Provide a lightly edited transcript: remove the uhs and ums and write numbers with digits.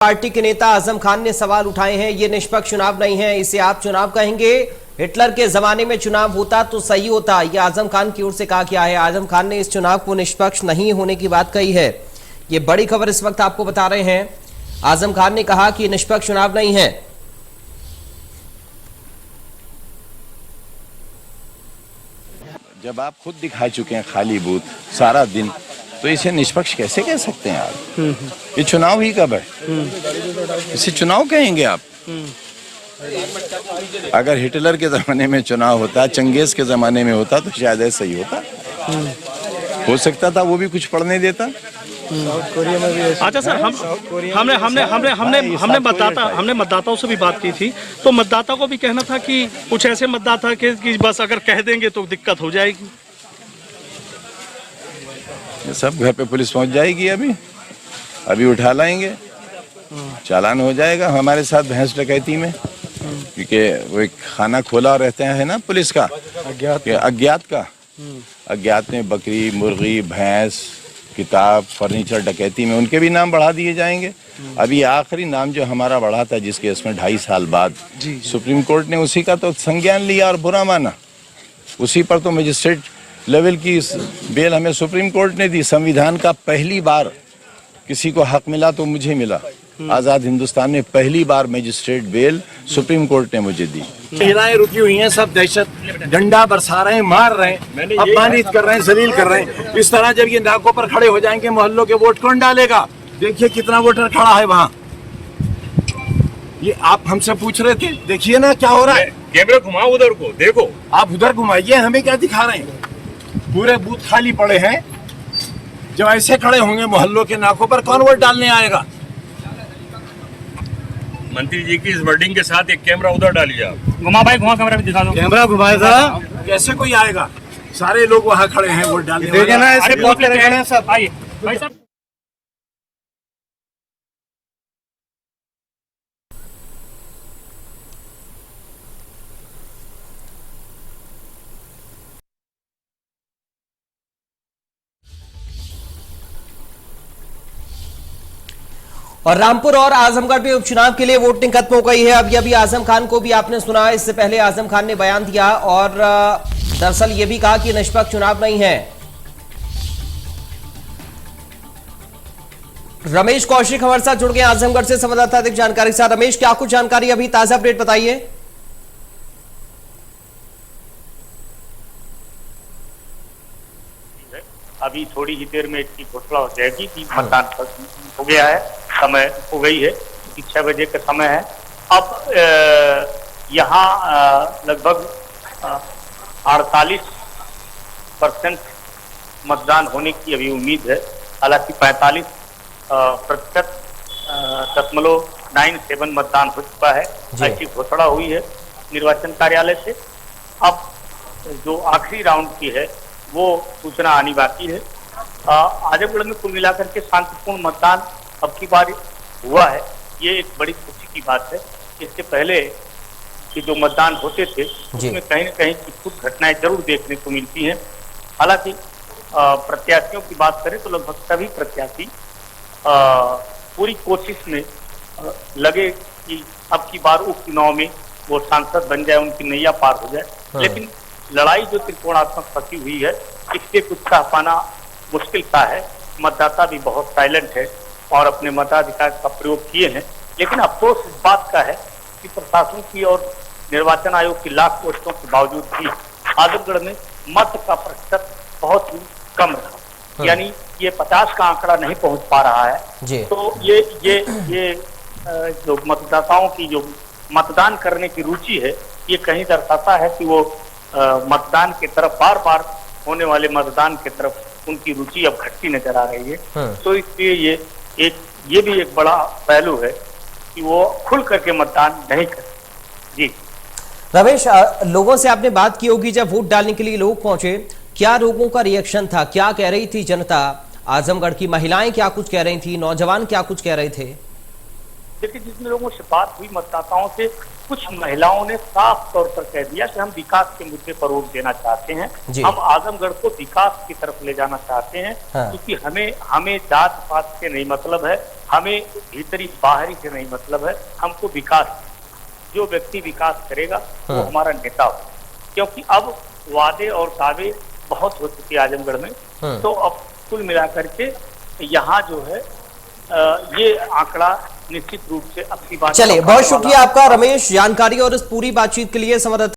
Party के नेता आजम खान ने सवाल उठाए हैं। ये निष्पक्ष चुनाव नहीं है, इसे आप चुनाव कहेंगे? हिटलर के जमाने में चुनाव होता तो सही होता, ये आजम खान की ओर से कहा गया है। आजम खान ने इस चुनाव को निष्पक्ष नहीं होने की बात कही है। ये बड़ी खबर इस वक्त आपको बता रहे हैं। आजम खान ने कहा कि निष्पक्ष चुनाव नहीं है। जब आप खुद दिखा चुके हैं खाली बूथ सारा दिन, तो इसे निष्पक्ष कैसे कह सकते हैं आप? ये चुनाव ही कब है? इसे चुनाव कहेंगे आप? अगर हिटलर के जमाने में चुनाव होता, चंगेज के जमाने में होता, तो शायद ऐसा ही होता। हो सकता था वो भी कुछ पढ़ने देता। अच्छा सर, हमने मतदाताओं से भी बात की थी, तो मतदाता को भी कहना था कि कुछ ऐसे मतदाता कि बस अगर कह देंगे तो दिक्कत हो जाएगी। ये सब घर पे पुलिस पहुंच जाएगी। अभी उठा लाएंगे, चालान हो जाएगा हमारे साथ भैंस डकैती में, क्योंकि वो एक खाना खोला रहते हैं ना पुलिस का, अज्ञात में बकरी, मुर्गी, भैंस, किताब, फर्नीचर डकैती में उनके भी नाम बढ़ा दिए जाएंगे। अभी आखिरी नाम जो हमारा बढ़ा था, जिसके इसमें 2.5 साल बाद सुप्रीम कोर्ट ने उसी का तो संज्ञान लिया और बुरा माना। उसी पर तो मजिस्ट्रेट लेवल की बेल हमें सुप्रीम कोर्ट ने दी। संविधान का पहली बार किसी को हक मिला तो मुझे मिला। आजाद हिंदुस्तान में पहली बार मजिस्ट्रेट बेल सुप्रीम कोर्ट ने मुझे दी। महिलाएं रुकी हुई हैं, सब दहशत, डंडा बरसा रहे हैं, मार रहे हैं, अपमानित कर रहे हैं, जलील कर रहे हैं। इस तरह जब ये नाकों पर खड़े हो जाएंगे, मोहल्लों के वोट कौन डालेगा? देखिए कितना वोटर खड़ा है वहाँ। ये आप हमसे पूछ रहे थे, देखिए ना क्या हो रहा है। कैमरा घुमाओ उधर को, देखो। आप उधर घुमाइए, हमें क्या दिखा रहे हैं? पूरे बूथ खाली पड़े हैं। जब ऐसे खड़े होंगे मोहल्लों के नाकों पर, कौन वोट डालने आएगा? मंत्री जी की इस वर्डिंग के साथ एक कैमरा उधर डालिए आप। घुमा भाई, घुमा, कैमरा भी दिखा दो। कैमरा घुमाए जरा। कैसे कोई आएगा? सारे लोग वहाँ खड़े हैं वोट डालने। भाई साहब, और रामपुर और आजमगढ़ में उपचुनाव के लिए वोटिंग खत्म हो गई है। अभी आजम खान को भी आपने सुना। इससे पहले आजम खान ने बयान दिया और दरअसल ये भी कहा कि निष्पक्ष चुनाव नहीं है। रमेश कौशिक हमारे साथ जुड़ गए आजमगढ़ से संवाददाता अधिक जानकारी साथ। रमेश, क्या कुछ जानकारी अभी ताजा अपडेट बताइए। अभी थोड़ी ही देर में इसकी घोषणा हो जाएगी कि मतदान हो गया है, समय हो गई है, 6 बजे का समय है। अब यहाँ लगभग 48% मतदान होने की अभी उम्मीद है। हालांकि 45.97 मतदान हो चुका है, ऐसी घोषणा हुई है निर्वाचन कार्यालय से। अब जो आखिरी राउंड की है वो सूचना आनी बाकी है। आजमगढ़ में कुल मिलाकर के शांतिपूर्ण मतदान अब की बार हुआ है, ये एक बड़ी खुशी की बात है। इससे पहले कि जो मतदान होते थे उसमें कहीं न कहीं कुछ घटनाएं जरूर देखने को मिलती हैं। हालांकि प्रत्याशियों की बात करें तो लगभग सभी प्रत्याशी पूरी कोशिश में लगे कि अब की बार उपचुनाव में वो सांसद बन जाए, उनकी नैया पार हो जाए। लेकिन लड़ाई जो त्रिकोणात्मक फंसी हुई है, इससे कुछ कह पाना मुश्किल सा है। मतदाता भी बहुत साइलेंट है और अपने मताधिकार का प्रयोग किए हैं। लेकिन अफसोस इस बात का है कि प्रशासन की और निर्वाचन आयोग की लाख कोशिशों के बावजूद भी आजमगढ़ में मत का प्रतिशत बहुत ही कम रहा। यानी ये 50 का आंकड़ा नहीं पहुंच पा रहा है। तो ये जो मतदाताओं की जो मतदान करने की रुचि है, ये कहीं दर्शाता है कि वो मतदान की तरफ, बार बार होने वाले मतदान की तरफ उनकी रुचि अब घटती नजर आ रही है। तो इसलिए ये भी एक बड़ा पहलू है कि वो खुल करके मतदान नहीं करते। जी रमेश, लोगों से आपने बात की होगी, जब वोट डालने के लिए लोग पहुंचे, क्या लोगों का रिएक्शन था? क्या कह रही थी जनता? आजमगढ़ की महिलाएं क्या कुछ कह रही थी? नौजवान क्या कुछ कह रहे थे? देखिए, जितने लोगों से बात हुई मतदाताओं से, कुछ महिलाओं ने साफ तौर पर कह दिया कि हम विकास के मुद्दे पर वोट देना चाहते हैं, हम आजमगढ़ को विकास की तरफ ले जाना चाहते हैं, क्योंकि हमें जात पात से नहीं मतलब है, हमें भीतरी बाहरी से नहीं मतलब है, हमको विकास, जो व्यक्ति विकास करेगा वो हमारा नेता हो। क्योंकि अब वादे और दावे बहुत हो चुके आजमगढ़ में, तो अब कुल मिलाकर के यहाँ जो है ये आंकड़ा निश्चित रूप से अपनी बात। चलिए, बहुत शुक्रिया आपका रमेश, जानकारी और इस पूरी बातचीत के लिए। संवाददाता